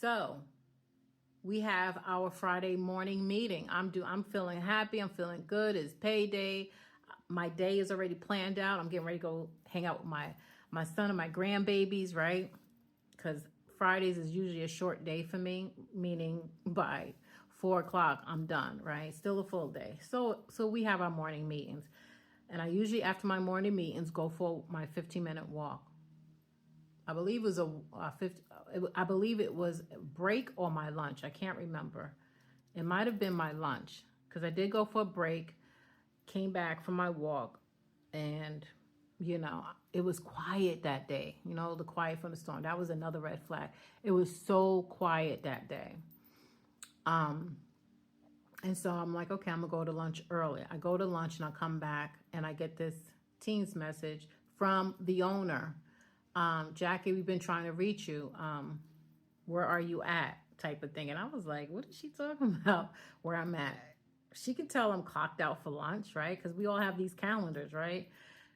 So we have our Friday morning meeting. I'm feeling happy. I'm feeling good. It's payday. My day is already planned out. I'm getting ready to go hang out with my son and my grandbabies, right? Because Fridays is usually a short day for me, meaning by 4 o'clock I'm done, right? Still a full day. So we have our morning meetings. And I usually, after my morning meetings, go for my 15-minute walk. I believe it was I believe it was break or my lunch. I can't remember. It might have been my lunch because I did go for a break, came back from my walk, and it was quiet that day. The quiet from the storm. That was another red flag. It was so quiet that day. And so I'm like, okay, I'm gonna go to lunch early. I go to lunch and I come back and I get this Teams message from the owner. Jackie, we've been trying to reach you. Where are you at? Type of thing. And I was like, what is she talking about? Where I'm at? She could tell I'm clocked out for lunch, right? Because we all have these calendars, right?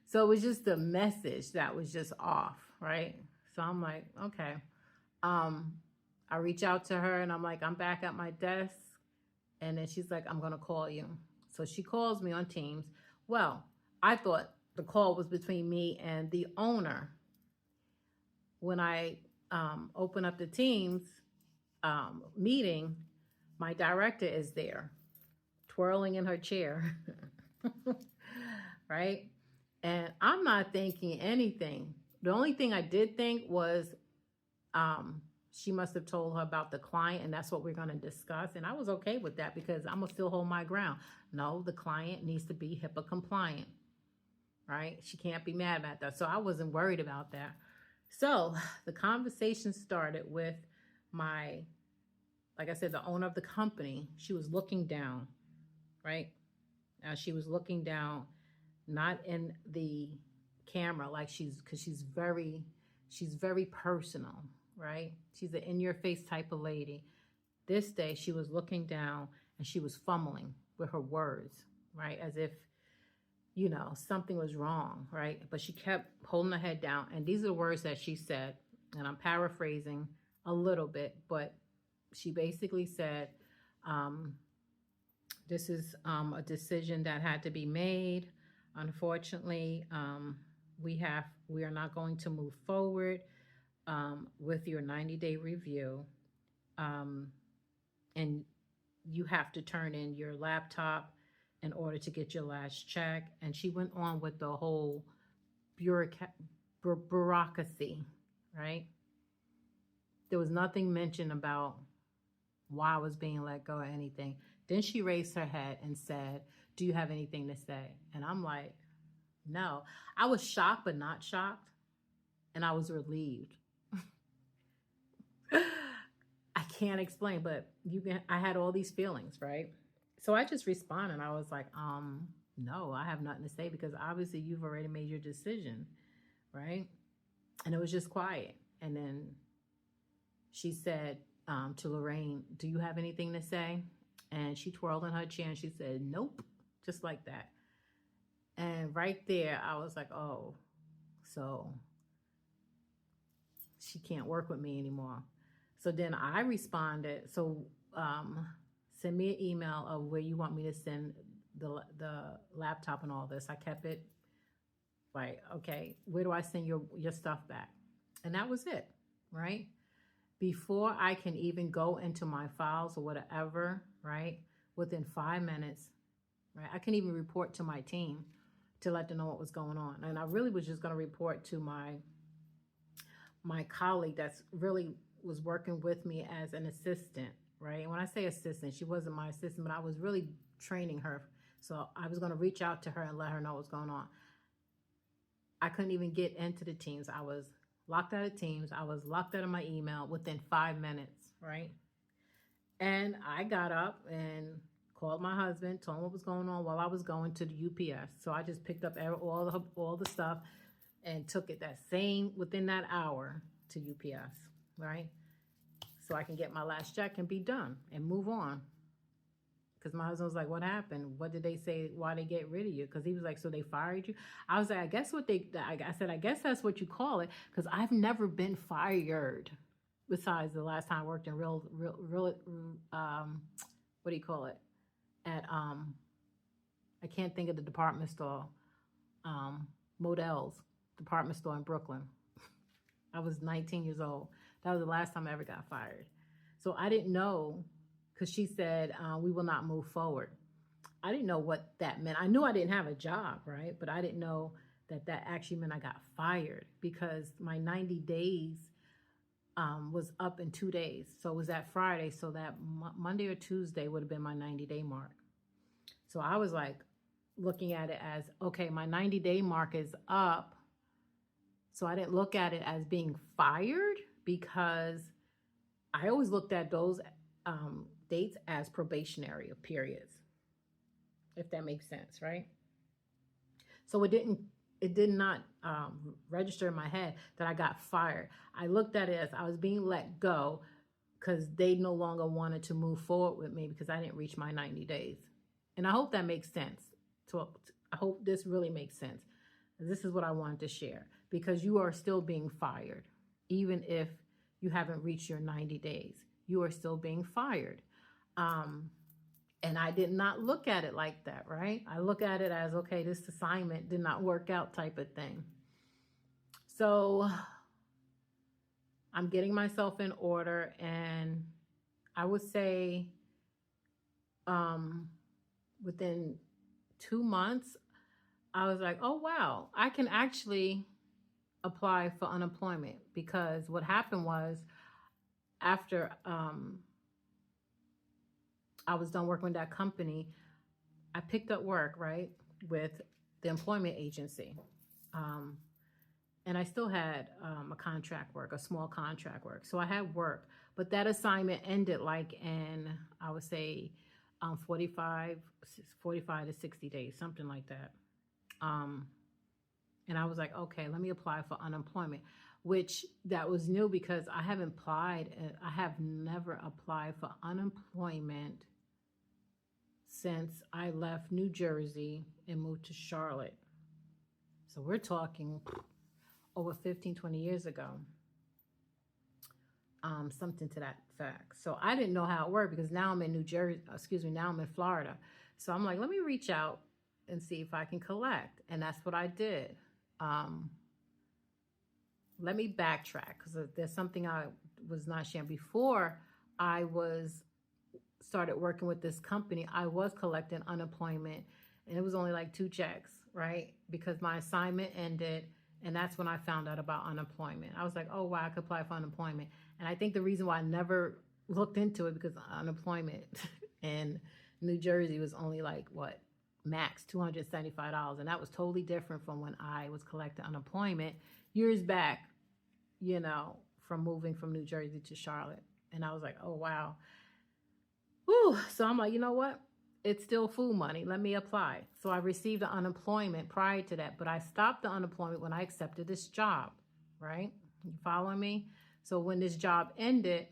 So it was just the message that was just off, right? So I'm like, okay. I reach out to her and I'm like, I'm back at my desk. And then she's like, I'm going to call you. So she calls me on Teams. Well, I thought the call was between me and the owner. When I open up the Teams meeting, my director is there, twirling in her chair, right? And I'm not thinking anything. The only thing I did think was she must have told her about the client, and that's what we're going to discuss. And I was okay with that because I'm going to still hold my ground. No, the client needs to be HIPAA compliant, right? She can't be mad about that. So I wasn't worried about that. So the conversation started with like I said, the owner of the company. She was looking down, right? Now she was looking down, not in the camera, like because she's very personal, right? She's an in-your-face type of lady. This day she was looking down and she was fumbling with her words, right? As if something was wrong, right? But she kept holding her head down. And these are the words that she said, and I'm paraphrasing a little bit, but she basically said, this is a decision that had to be made. Unfortunately, we are not going to move forward with your 90-day review. And you have to turn in your laptop in order to get your last check. And she went on with the whole bureaucracy, right? There was nothing mentioned about why I was being let go or anything. Then she raised her head and said, do you have anything to say? And I'm like, no. I was shocked, but not shocked. And I was relieved. I can't explain, but I had all these feelings, right? So I just responded. I was like, no, I have nothing to say because obviously you've already made your decision, right? And it was just quiet. And then she said to Lorraine, do you have anything to say? And she twirled in her chair and she said, nope, just like that. And right there, I was like, oh, so she can't work with me anymore. So then I responded, so send me an email of where you want me to send the laptop and all this. I kept it like, okay, where do I send your stuff back? And that was it, right? Before I can even go into my files or whatever, right? Within 5 minutes, right? I can even report to my team to let them know what was going on. And I really was just going to report to my colleague that's really was working with me as an assistant, right? And when I say assistant, she wasn't my assistant, but I was really training her. So I was going to reach out to her and let her know what's going on. I couldn't even get into the Teams. I was locked out of Teams. I was locked out of my email within 5 minutes, right? And I got up and called my husband, told him what was going on while I was going to the UPS. So I just picked up all the stuff and took it within that hour to UPS, right? So I can get my last check and be done and move on. Because my husband was like, what happened? What did they say? Why they get rid of you? Because he was like, so they fired you? I was like, I said, I guess that's what you call it. Because I've never been fired. besides the last time I worked in real, what do you call it? At, I can't think of the department store, Modell's department store in Brooklyn. I was 19 years old. That was the last time I ever got fired. So I didn't know, because she said, we will not move forward. I didn't know what that meant. I knew I didn't have a job, right? But I didn't know that that actually meant I got fired, because my 90 days was up in 2 days. So it was that Friday. So that Monday or Tuesday would have been my 90-day mark. So I was like looking at it as, okay, my 90-day mark is up. So I didn't look at it as being fired, because I always looked at those dates as probationary periods, if that makes sense, right? So it did not register in my head that I got fired. I looked at it as I was being let go because they no longer wanted to move forward with me because I didn't reach my 90 days. And I hope that makes sense. I hope this really makes sense. This is what I wanted to share, because you are still being fired. Even if you haven't reached your 90 days, you are still being fired. And I did not look at it like that, right? I look at it as, okay, this assignment did not work out type of thing. So I'm getting myself in order, and I would say within 2 months, I was like, oh, wow, I can actually apply for unemployment, because what happened was after I was done working with that company, I picked up work, right, with the employment agency. And I still had a contract work, a small contract work. So I had work, but that assignment ended like in, I would say, 45 to 60 days, something like that. And I was like, okay, let me apply for unemployment, which that was new because I have never applied for unemployment since I left New Jersey and moved to Charlotte. So we're talking over 15, 20 years ago. Something to that fact. So I didn't know how it worked, because now I'm in now I'm in Florida. So I'm like, let me reach out and see if I can collect. And that's what I did. Let me backtrack, because there's something I was not sharing. Before I started working with this company, I was collecting unemployment, and it was only like 2 checks, right? Because my assignment ended, and that's when I found out about unemployment. I was like, oh, wow, I could apply for unemployment. And I think the reason why I never looked into it, because unemployment in New Jersey was only like, what, max $275. And that was totally different from when I was collecting unemployment years back, from moving from New Jersey to Charlotte. And I was like, oh, wow. Whew. So I'm like, you know what? It's still food money. Let me apply. So I received the unemployment prior to that, but I stopped the unemployment when I accepted this job, right? You following me? So when this job ended,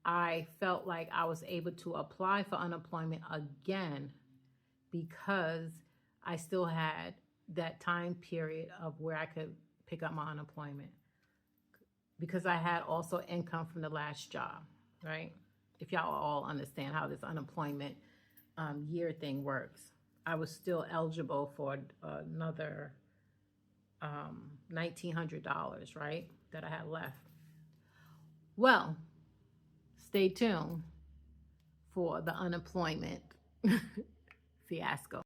I felt like I was able to apply for unemployment again, because I still had that time period of where I could pick up my unemployment, because I had also income from the last job, right? If y'all all understand how this unemployment year thing works, I was still eligible for another $1,900, right, that I had left. Well, stay tuned for the unemployment fiasco.